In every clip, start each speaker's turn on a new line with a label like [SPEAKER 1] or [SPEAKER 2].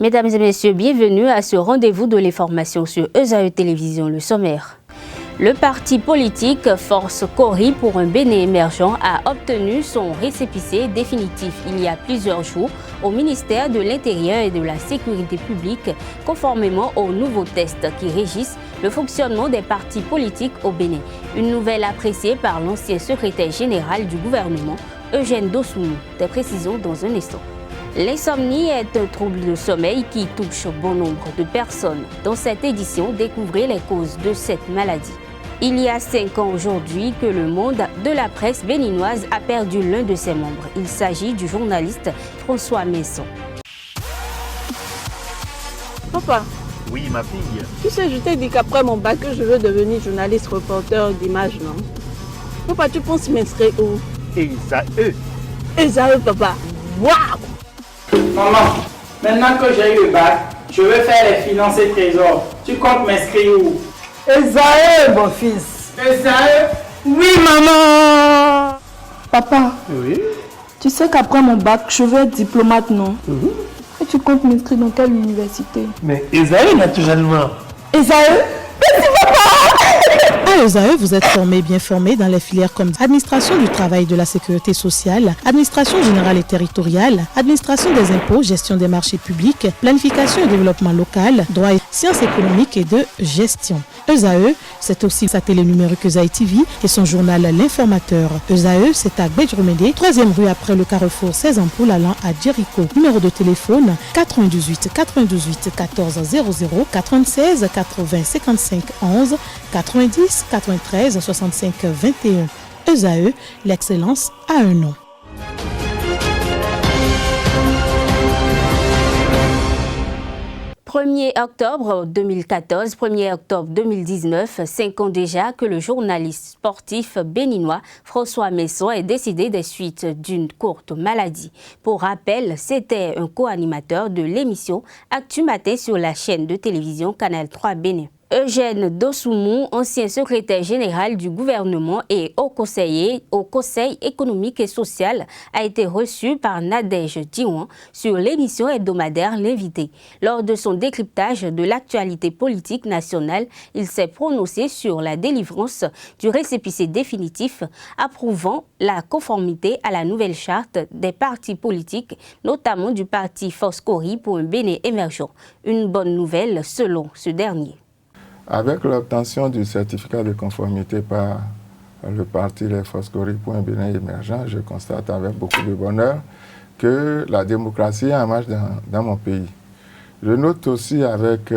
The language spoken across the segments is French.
[SPEAKER 1] Mesdames et messieurs, bienvenue à ce rendez-vous de l'information sur ESAE Télévision, le sommaire. Le parti politique Force Kori pour un Bénin émergent a obtenu son récépissé définitif il y a plusieurs jours au ministère de l'Intérieur et de la Sécurité publique, conformément aux nouveaux tests qui régissent le fonctionnement des partis politiques au Bénin. Une nouvelle appréciée par l'ancien secrétaire général du gouvernement, Eugène Dossounou. Des précisions dans un instant. L'insomnie est un trouble de sommeil qui touche bon nombre de personnes. Dans cette édition, découvrez les causes de cette maladie. Il y a 5 ans aujourd'hui que le monde de la presse béninoise a perdu l'un de ses membres. Il s'agit du journaliste François Messon.
[SPEAKER 2] Papa.
[SPEAKER 3] Oui, ma fille.
[SPEAKER 2] Tu sais, je t'ai dit qu'après mon bac, je veux devenir journaliste reporter d'images, non? Papa, tu penses m'inscrire où?
[SPEAKER 3] ESAE.
[SPEAKER 2] ESAE, papa. Waouh!
[SPEAKER 4] Maman, maintenant que j'ai eu le bac, je veux faire les finances et trésors. Tu comptes m'inscrire où?
[SPEAKER 5] ESAE, mon fils.
[SPEAKER 4] ESAE?
[SPEAKER 2] Oui, maman!
[SPEAKER 5] Papa,
[SPEAKER 3] Oui.
[SPEAKER 5] tu sais qu'après mon bac, je veux être diplomate, non? Et tu comptes m'inscrire dans quelle université?
[SPEAKER 3] Mais ESAE, naturellement.
[SPEAKER 5] ESAE?
[SPEAKER 6] À ESAE, vous êtes bien formé dans les filières comme administration du travail et de la sécurité sociale, administration générale et territoriale, administration des impôts, gestion des marchés publics, planification et développement local, droit et sciences économiques et de gestion. ESAE, c'est aussi sa télé numérique ESAE TV et son journal L'Informateur. ESAE, c'est à Bedjromédé, 3e rue après le carrefour 16 ampoules allant à Jericho. Numéro de téléphone 98 98 14 00 96 80 55 11 90 93 65 21. ESAE, l'excellence a un nom. «
[SPEAKER 1] 1er octobre 2014, 1er octobre 2019, 5 ans déjà que le journaliste sportif béninois François Messon est décédé des suites d'une courte maladie. Pour rappel, c'était un co-animateur de l'émission Actu Matin sur la chaîne de télévision Canal 3 Bénin. Eugène Dossounou, ancien secrétaire général du gouvernement et haut conseiller au Conseil économique et social, a été reçu par Nadège Diwan sur l'émission hebdomadaire L'Invité. Lors de son décryptage de l'actualité politique nationale, il s'est prononcé sur la délivrance du récépissé définitif approuvant la conformité à la nouvelle charte des partis politiques, notamment du parti Force Kori pour un Bénin émergent. Une bonne nouvelle selon ce dernier.
[SPEAKER 7] Avec l'obtention du certificat de conformité par le parti Les Forces Kori pour un Bénin émergent, je constate avec beaucoup de bonheur que la démocratie est en marche dans mon pays. Je note aussi avec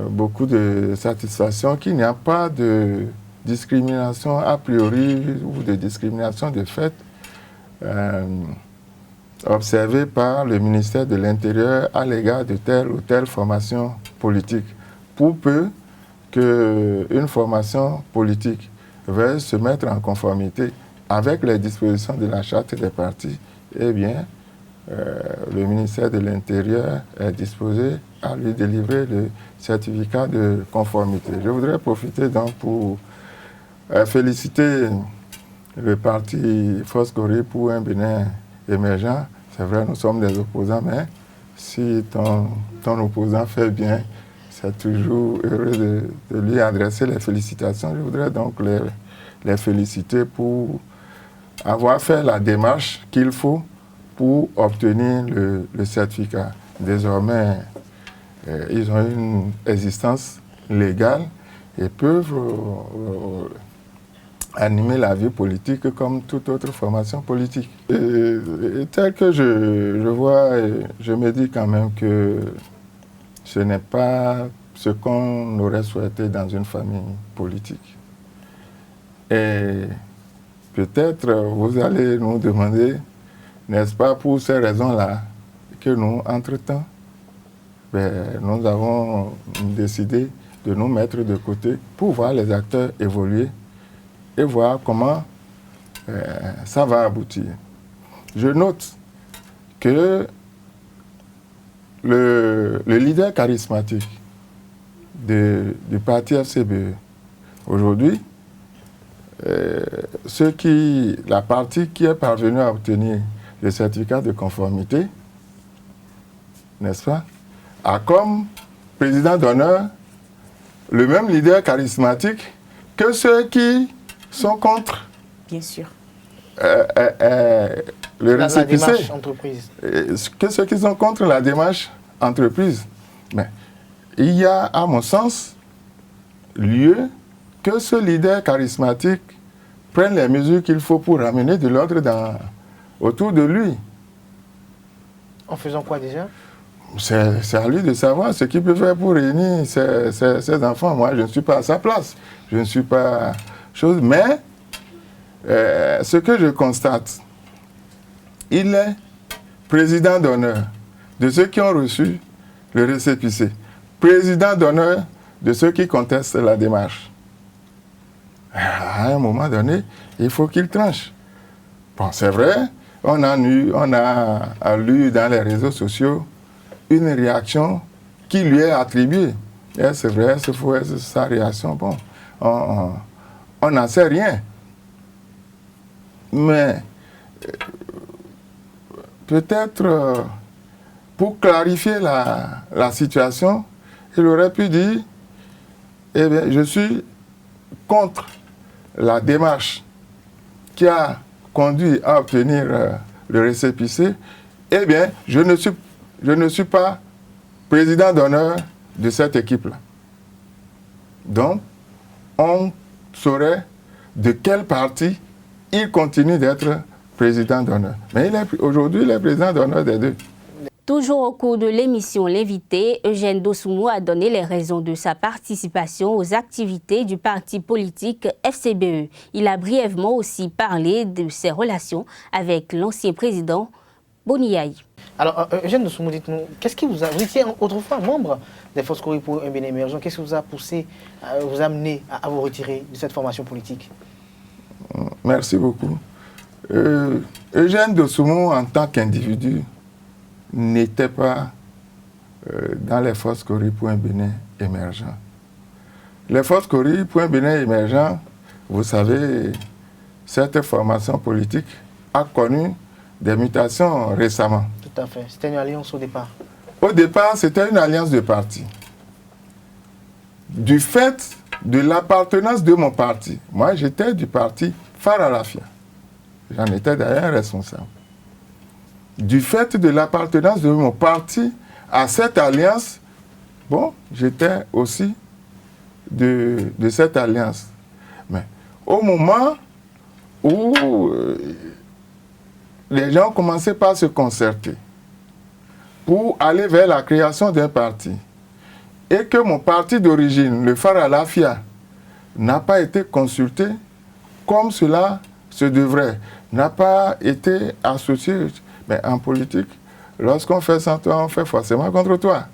[SPEAKER 7] beaucoup de satisfaction qu'il n'y a pas de discrimination a priori ou de discrimination de fait observée par le ministère de l'Intérieur à l'égard de telle ou telle formation politique. Pour peu qu'une formation politique veuille se mettre en conformité avec les dispositions de la charte des partis, eh bien, le ministère de l'Intérieur est disposé à lui délivrer le certificat de conformité. Je voudrais profiter donc pour féliciter le parti Force Kori pour un Bénin émergent. C'est vrai, nous sommes des opposants, mais si ton opposant fait bien, c'est toujours heureux de lui adresser les félicitations. Je voudrais donc les féliciter pour avoir fait la démarche qu'il faut pour obtenir le certificat. Désormais, ils ont une existence légale et peuvent animer la vie politique comme toute autre formation politique. Et tel que je vois, je me dis quand même que ce n'est pas ce qu'on aurait souhaité dans une famille politique. Et peut-être vous allez nous demander, n'est-ce pas pour ces raisons-là que nous, entre-temps, nous avons décidé de nous mettre de côté pour voir les acteurs évoluer et voir comment ça va aboutir. Je note que le leader charismatique du parti FCBE, aujourd'hui, la partie qui est parvenue à obtenir le certificat de conformité n'est-ce pas, a comme président d'honneur le même leader charismatique que ceux qui sont contre
[SPEAKER 8] Bien sûr.
[SPEAKER 7] le
[SPEAKER 8] La
[SPEAKER 7] récépissé,
[SPEAKER 8] démarche entreprise.
[SPEAKER 7] que ceux qui sont contre la démarche entreprise. Mais il y a, à mon sens, lieu que ce leader charismatique prenne les mesures qu'il faut pour ramener de l'ordre autour de lui.
[SPEAKER 8] En faisant quoi déjà?
[SPEAKER 7] C'est à lui de savoir ce qu'il peut faire pour réunir ses enfants. Moi, je ne suis pas à sa place. Je ne suis pas chose. Mais ce que je constate, il est président d'honneur de ceux qui ont reçu le récépissé, président d'honneur de ceux qui contestent la démarche. À un moment donné, il faut qu'il tranche. Bon, c'est vrai, on a lu dans les réseaux sociaux une réaction qui lui est attribuée. Est-ce vrai, est-ce faux, est-ce sa réaction? Bon, on n'en sait rien. Mais peut-être pour clarifier la situation, il aurait pu dire, eh bien, je suis contre la démarche qui a conduit à obtenir le récépissé. Eh bien, je ne suis pas président d'honneur de cette équipe-là. Donc, on saurait de quel parti il continue d'être président d'honneur. Mais aujourd'hui, il est président d'honneur des deux.
[SPEAKER 1] Toujours au cours de l'émission, l'invité Eugène Dosunmu a donné les raisons de sa participation aux activités du parti politique FCBE. Il a brièvement aussi parlé de ses relations avec l'ancien président Boni Yayi.
[SPEAKER 8] Alors, Eugène Dosunmu, dites-nous, qu'est-ce qui vous a... Vous étiez autrefois membre des Forces Cori pour un Bénin émergent. Qu'est-ce qui vous a poussé, vous a amené à vous retirer de cette formation politique?
[SPEAKER 7] Merci beaucoup. Eugène Dosunmu, en tant qu'individu, n'était pas dans les Forces Cori pour un Bénin émergent. Les Forces Cori pour un Bénin émergent, vous savez, cette formation politique a connu des mutations récemment.
[SPEAKER 8] Tout à fait. C'était une alliance au départ.
[SPEAKER 7] Au départ, c'était une alliance de partis. Du fait de l'appartenance de mon parti, moi j'étais du parti Phare à Lafia. J'en étais d'ailleurs responsable. Du fait de l'appartenance de mon parti à cette alliance, bon, j'étais aussi de cette alliance. Mais au moment où les gens commençaient par se concerter pour aller vers la création d'un parti, et que mon parti d'origine, le Phare à Lafia, n'a pas été consulté comme cela se devrait, n'a pas été associé. Mais en politique, lorsqu'on fait sans toi, on fait forcément contre toi.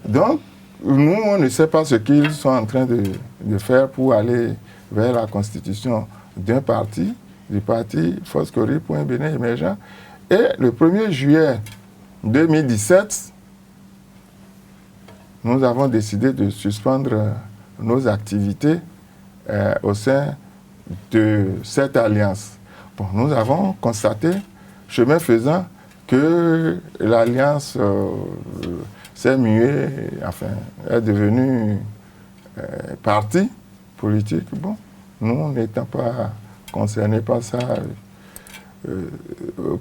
[SPEAKER 7] Donc, nous, on ne sait pas ce qu'ils sont en train de faire pour aller vers la constitution d'un parti, du parti Forces Cori pour un Bénin émergent. Et le 1er juillet 2017, nous avons décidé de suspendre nos activités au sein de cette alliance. Bon, nous avons constaté, chemin faisant, que l'alliance s'est muée, enfin, est devenue parti politique. Bon, nous n'étant pas concernés par ça,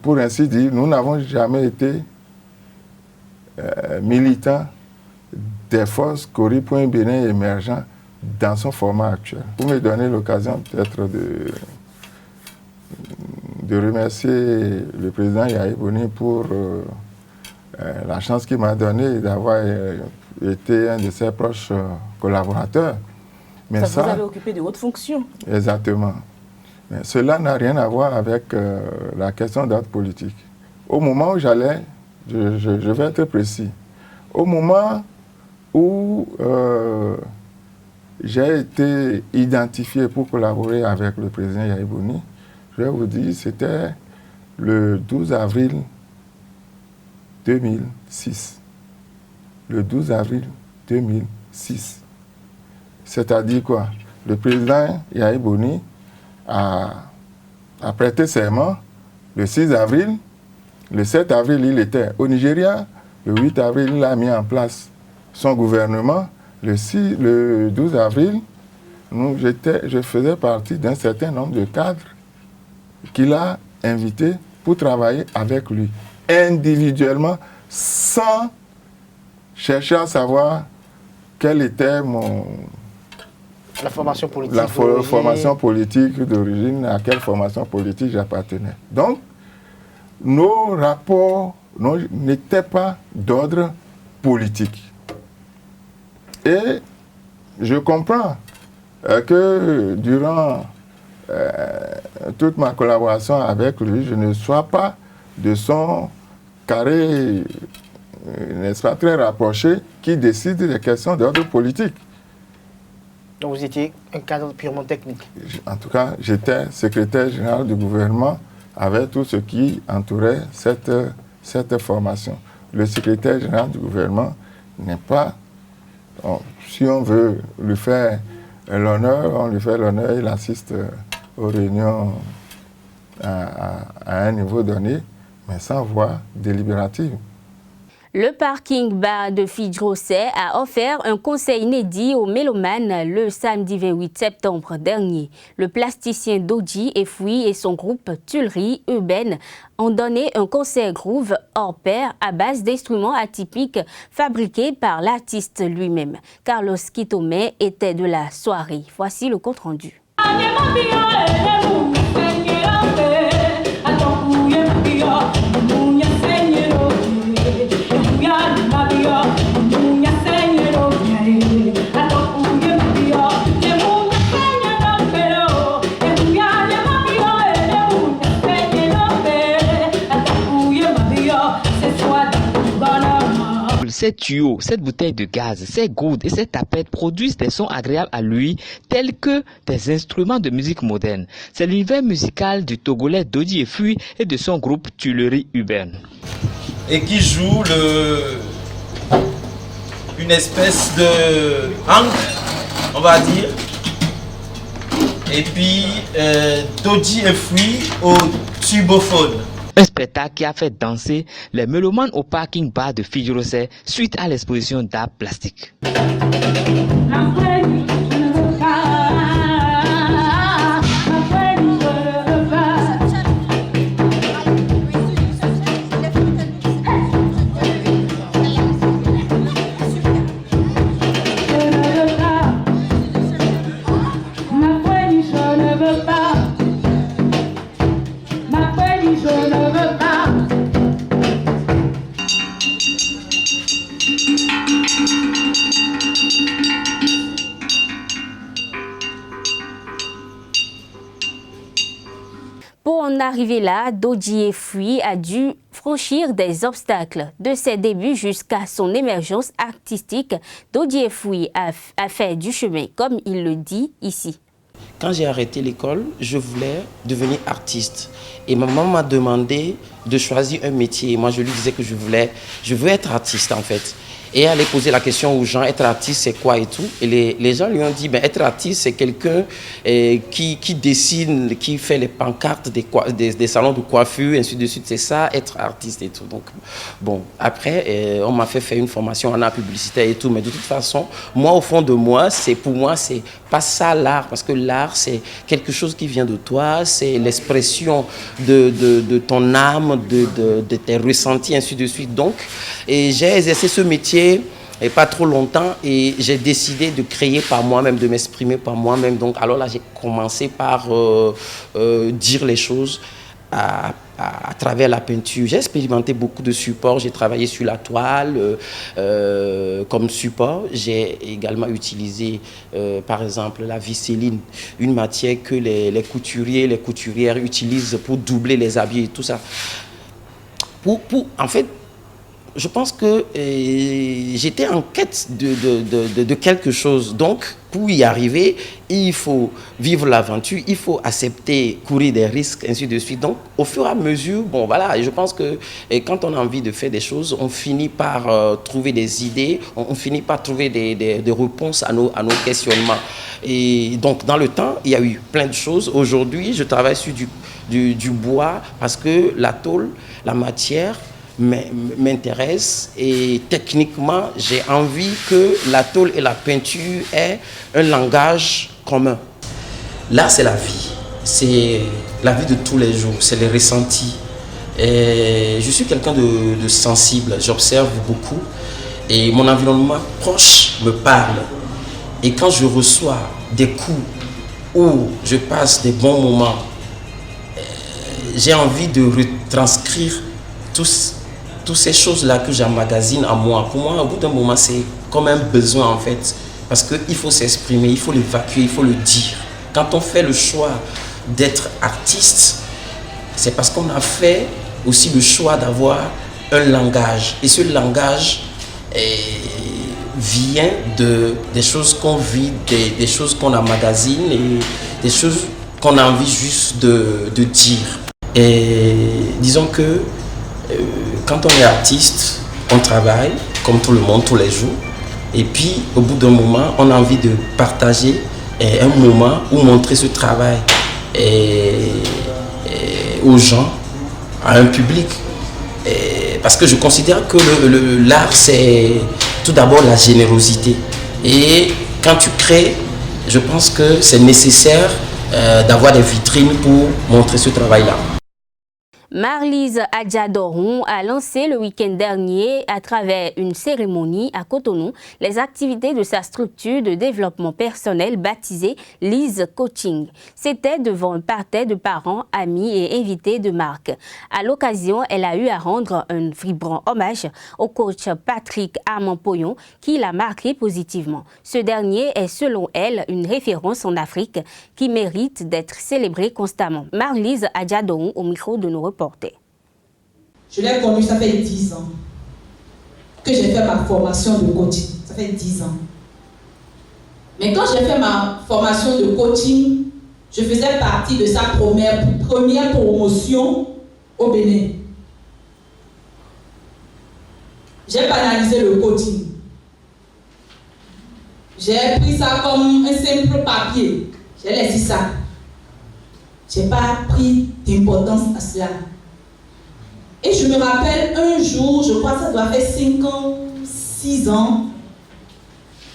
[SPEAKER 7] pour ainsi dire, nous n'avons jamais été militants des Forces Cori pour un Bénin émergent dans son format actuel. Vous me donnez l'occasion peut-être de remercier le président Yayi Boni pour la chance qu'il m'a donnée d'avoir été un de ses proches collaborateurs. Mais
[SPEAKER 5] ça vous avait occupé de hautes fonctions.
[SPEAKER 7] Exactement. Mais cela n'a rien à voir avec la question d'ordre politique. Au moment où j'allais, je vais être précis, au moment où j'ai été identifié pour collaborer avec le président Yayi Boni, je vais vous dire, c'était le 12 avril 2006. Le 12 avril 2006. C'est-à-dire quoi? Le président Yayi Boni a prêté serment le 6 avril. Le 7 avril, il était au Nigeria Le 8 avril, il a mis en place son gouvernement. Le 12 avril, je faisais partie d'un certain nombre de cadres qu'il a invités pour travailler avec lui, individuellement, sans chercher à savoir quelle était
[SPEAKER 8] la formation politique.
[SPEAKER 7] La formation politique d'origine, à quelle formation politique j'appartenais. Donc, nos rapports n'étaient pas d'ordre politique. Et je comprends que durant toute ma collaboration avec lui, je ne sois pas de son carré, n'est-ce pas, très rapproché, qui décide des questions d'ordre politique.
[SPEAKER 8] Donc vous étiez un cadre purement technique.
[SPEAKER 7] En tout cas, j'étais secrétaire général du gouvernement avec tout ce qui entourait cette formation. Le secrétaire général du gouvernement n'est pas... si on veut lui faire l'honneur, on lui fait l'honneur, il assiste aux réunions à un niveau donné, mais sans voix délibérative.
[SPEAKER 1] Le parking bar de Fidjrosset a offert un concert inédit aux mélomanes le samedi 28 septembre dernier. Le plasticien Doji Efui et son groupe Tuileries Urbaines ont donné un concert groove hors pair à base d'instruments atypiques fabriqués par l'artiste lui-même. Carlos Kitome était de la soirée. Voici le compte rendu.
[SPEAKER 9] Ces tuyaux, cette bouteille de gaz, ces gouttes et ces tapettes produisent des sons agréables à lui, tels que des instruments de musique moderne. C'est l'univers musical du Togolais Doji Efui et de son groupe Tuileries Urbaines.
[SPEAKER 10] Et qui joue une espèce de hank, on va dire. Et puis Doji Efui au tubophone.
[SPEAKER 9] Un spectacle qui a fait danser les mélomanes au parking bar de Fidjrosset suite à l'exposition d'art plastique.
[SPEAKER 1] Pour en arriver là, Doji Efui a dû franchir des obstacles. De ses débuts jusqu'à son émergence artistique, Doji Efui a fait du chemin, comme il le dit ici.
[SPEAKER 11] Quand j'ai arrêté l'école, je voulais devenir artiste. Et ma maman m'a demandé de choisir un métier. Moi, je lui disais que je veux être artiste en fait. Et elle allait poser la question aux gens, être artiste c'est quoi et tout. Et les gens lui ont dit, ben, être artiste c'est quelqu'un qui dessine, qui fait les pancartes des salons de coiffure, ainsi de suite. C'est ça, être artiste et tout. Donc bon, après on m'a fait faire une formation en art publicitaire et tout. Mais de toute façon, moi au fond de moi, pour moi c'est pas ça l'art. Parce que l'art c'est quelque chose qui vient de toi, c'est l'expression de ton âme, de tes ressentis, ainsi de suite. Donc, et j'ai exercé ce métier et pas trop longtemps et j'ai décidé de créer par moi-même, de m'exprimer par moi-même. Donc alors là j'ai commencé par dire les choses à travers la peinture. J'ai expérimenté beaucoup de supports, j'ai travaillé sur la toile comme support. J'ai également utilisé par exemple la visseline, une matière que les couturiers, les couturières utilisent pour doubler les habits et tout ça. En fait, je pense que j'étais en quête de quelque chose. Donc, pour y arriver, il faut vivre l'aventure, il faut accepter, courir des risques, ainsi de suite. Donc, au fur et à mesure, bon, voilà, je pense que quand on a envie de faire des choses, on finit par trouver des idées, on finit par trouver des réponses à nos questionnements. Et donc, dans le temps, il y a eu plein de choses. Aujourd'hui, je travaille sur du bois parce que la tôle, la matière, m'intéresse et techniquement, j'ai envie que la tôle et la peinture aient un langage commun. L'art, c'est la vie. C'est la vie de tous les jours, c'est les ressentis. Et je suis quelqu'un de sensible, j'observe beaucoup et mon environnement proche me parle. Et quand je reçois des coups où je passe des bons moments, j'ai envie de retranscrire toutes ces choses-là que j'emmagasine en moi. Pour moi, au bout d'un moment, c'est comme un besoin en fait. Parce qu'il faut s'exprimer, il faut l'évacuer, il faut le dire. Quand on fait le choix d'être artiste, c'est parce qu'on a fait aussi le choix d'avoir un langage. Et ce langage vient des choses qu'on vit, des choses qu'on emmagasine et des choses qu'on a envie juste de dire. Et disons que quand on est artiste, on travaille comme tout le monde tous les jours. Et puis au bout d'un moment, on a envie de partager un moment où montrer ce travail aux gens, à un public. Parce que je considère que l'art, c'est tout d'abord la générosité. Et quand tu crées, je pense que c'est nécessaire d'avoir des vitrines pour montrer ce travail-là.
[SPEAKER 1] Marlise Adjadoron a lancé le week-end dernier, à travers une cérémonie à Cotonou, les activités de sa structure de développement personnel baptisée Lise Coaching. C'était devant un parterre de parents, amis et invités de marque. À l'occasion, elle a eu à rendre un vibrant hommage au coach Patrick Armand-Poyon qui l'a marqué positivement. Ce dernier est selon elle une référence en Afrique qui mérite d'être célébrée constamment. Marlise Adjadoron au micro de nos reporters.
[SPEAKER 12] Je l'ai connu, ça fait 10 ans que j'ai fait ma formation de coaching. Ça fait 10 ans. Mais quand j'ai fait ma formation de coaching, je faisais partie de sa première promotion au Bénin. J'ai banalisé le coaching. J'ai pris ça comme un simple papier. J'ai laissé ça. Je n'ai pas pris d'importance à cela. Et je me rappelle un jour, je crois que ça doit faire 5 ans, 6 ans,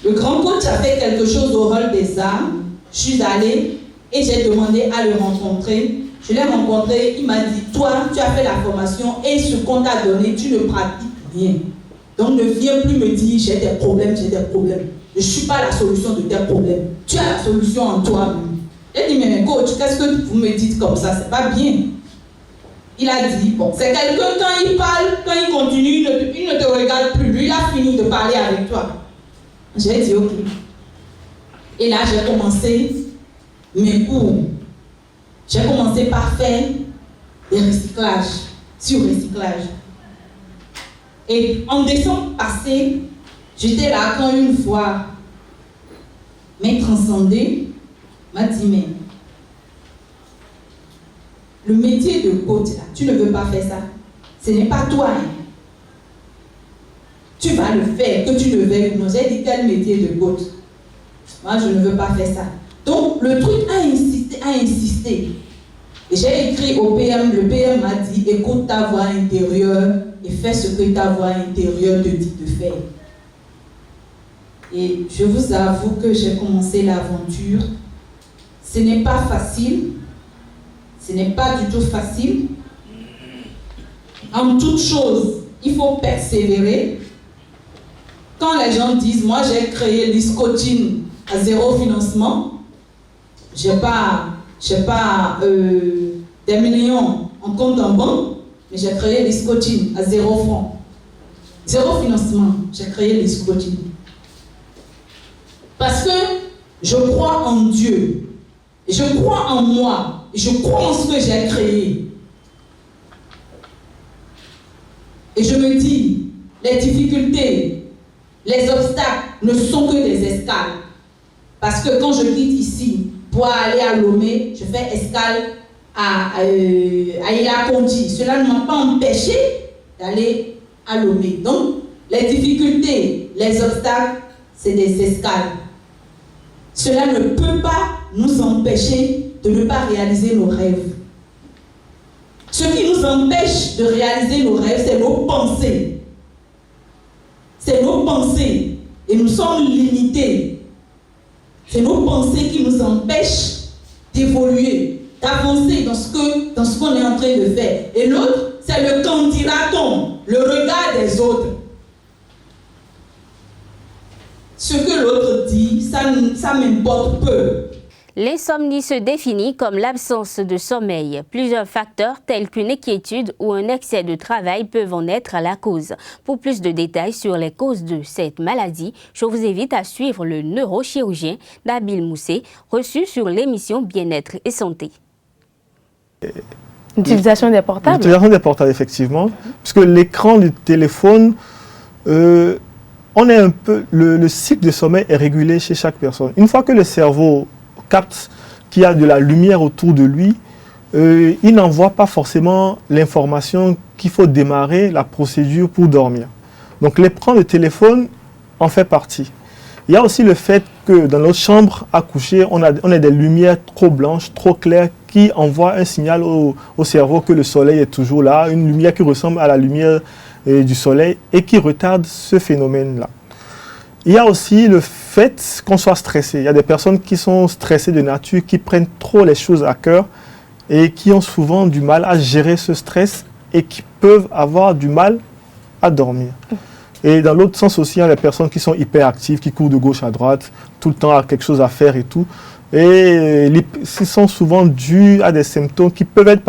[SPEAKER 12] le grand coach a fait quelque chose au hall des arts. Je suis allée et j'ai demandé à le rencontrer. Je l'ai rencontré, il m'a dit, toi, tu as fait la formation et ce qu'on t'a donné, tu ne pratiques rien. Donc ne viens plus me dire, j'ai des problèmes, j'ai des problèmes. Je ne suis pas la solution de tes problèmes. Tu as la solution en toi-même. J'ai dit, mais coach, qu'est-ce que vous me dites comme ça? C'est pas bien. Il a dit, bon, c'est quelqu'un, quand il parle, quand il continue, il ne te regarde plus. Lui, il a fini de parler avec toi. J'ai dit, ok. Et là, j'ai commencé mes cours. J'ai commencé par faire des recyclages, sur recyclage. Et en décembre passé, j'étais là quand une fois, Maître Transcendé m'a dit, mais le métier de coach, là, tu ne veux pas faire ça. Ce n'est pas toi. Hein. Tu vas le faire, que tu le veuilles ou non. J'ai dit quel métier de coach. Moi, je ne veux pas faire ça. Donc, le truc a insisté. Et j'ai écrit au PM, le PM m'a dit, écoute ta voix intérieure et fais ce que ta voix intérieure te dit de faire. Et je vous avoue que j'ai commencé l'aventure. Ce n'est pas facile. Ce n'est pas du tout facile. En toute chose, il faut persévérer. Quand les gens disent, moi j'ai créé Lise Coaching à 0 financement, je n'ai pas des millions en compte en banque, mais j'ai créé Lise Coaching à 0 francs. 0 financement, j'ai créé Lise Coaching. Parce que je crois en Dieu, et je crois en moi, et je crois en ce que j'ai créé. Et je me dis, les difficultés, les obstacles ne sont que des escales. Parce que quand je quitte ici pour aller à Lomé, je fais escale à Ilakondi. Cela ne m'a pas empêché d'aller à Lomé. Donc, les difficultés, les obstacles, c'est des escales. Cela ne peut pas nous empêcher de ne pas réaliser nos rêves. Ce qui nous empêche de réaliser nos rêves, c'est nos pensées. C'est nos pensées. Et nous sommes limités. C'est nos pensées qui nous empêchent d'évoluer, d'avancer dans ce qu'on est en train de faire. Et l'autre, c'est le qu'en dira-t-on, le regard des autres. Ce que l'autre dit, ça m'importe peu.
[SPEAKER 1] L'insomnie se définit comme l'absence de sommeil. Plusieurs facteurs tels qu'une inquiétude ou un excès de travail peuvent en être la cause. Pour plus de détails sur les causes de cette maladie, je vous invite à suivre le neurochirurgien Nabil Moussé, reçu sur l'émission Bien-être et Santé.
[SPEAKER 5] L'utilisation des portables.
[SPEAKER 13] L'utilisation des portables, effectivement. Puisque l'écran du téléphone, on est un peu, le cycle de sommeil est régulé chez chaque personne. Une fois que le cerveau capte qu'il y a de la lumière autour de lui, il n'envoie pas forcément l'information qu'il faut démarrer la procédure pour dormir. Donc l'écran de téléphone en fait partie. Il y a aussi le fait que dans notre chambre à coucher, on a des lumières trop blanches, trop claires, qui envoient un signal au cerveau que le soleil est toujours là, une lumière qui ressemble à la lumière du soleil et qui retarde ce phénomène-là. Il y a aussi le fait qu'on soit stressé. Il y a des personnes qui sont stressées de nature, qui prennent trop les choses à cœur et qui ont souvent du mal à gérer ce stress et qui peuvent avoir du mal à dormir. Et dans l'autre sens aussi, il y a les personnes qui sont hyperactives, qui courent de gauche à droite, tout le temps à quelque chose à faire et tout. Et ce sont souvent dus à des symptômes qui peuvent être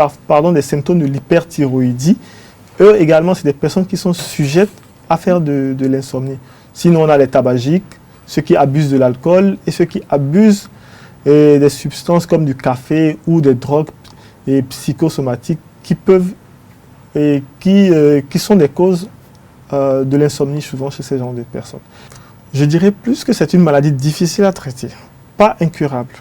[SPEAKER 13] des symptômes de l'hyperthyroïdie. Eux également, c'est des personnes qui sont sujettes à faire de l'insomnie. Sinon, on a les tabagiques, ceux qui abusent de l'alcool et ceux qui abusent des substances comme du café ou des drogues psychosomatiques qui peuvent qui sont des causes de l'insomnie souvent chez ces genres de personnes. Je dirais plus que c'est une maladie difficile à traiter, pas incurable.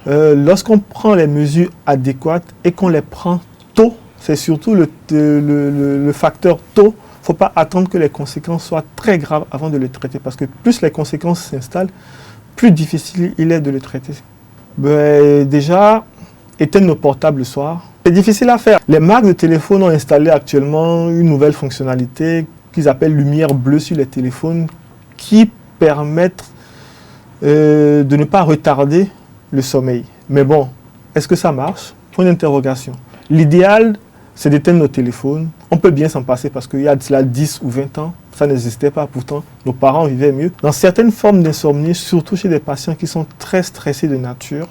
[SPEAKER 13] Lorsqu'on prend les mesures adéquates et qu'on les prend tôt, c'est surtout le facteur tôt. Il ne faut pas attendre que les conséquences soient très graves avant de les traiter, parce que plus les conséquences s'installent, plus difficile il est de les traiter. Déjà, éteindre nos portables le soir, c'est difficile à faire. Les marques de téléphone ont installé actuellement une nouvelle fonctionnalité qu'ils appellent lumière bleue sur les téléphones, qui permettent de ne pas retarder le sommeil. Mais bon, est-ce que ça marche? Point d'interrogation. L'idéal, c'est d'éteindre nos téléphones. On peut bien s'en passer parce qu'il y a de cela 10 ou 20 ans, ça n'existait pas. Pourtant, nos parents vivaient mieux. Dans certaines formes d'insomnie, surtout chez des patients qui sont très stressés de nature,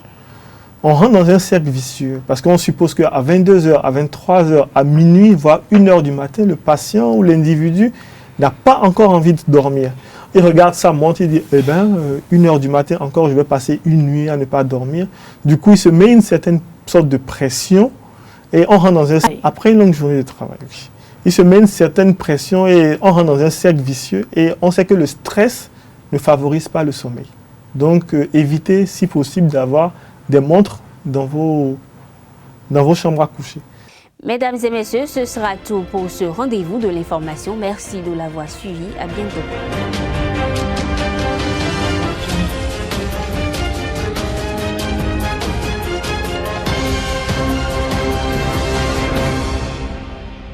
[SPEAKER 13] on rentre dans un cercle vicieux parce qu'on suppose qu'à 22h, à 23h, à minuit, voire 1h du matin, le patient ou l'individu n'a pas encore envie de dormir. Il regarde sa montre, il dit, 1h du matin encore, je vais passer une nuit à ne pas dormir. Du coup, il se met une certaine sorte de pression. Et on rentre dans un cercle, après une longue journée de travail. Il se met une certaine pression et on rentre dans un cercle vicieux. Et on sait que le stress ne favorise pas le sommeil. Donc, évitez, si possible, d'avoir des montres dans vos chambres à coucher.
[SPEAKER 1] Mesdames et messieurs, ce sera tout pour ce rendez-vous de l'information. Merci de l'avoir suivi. À bientôt.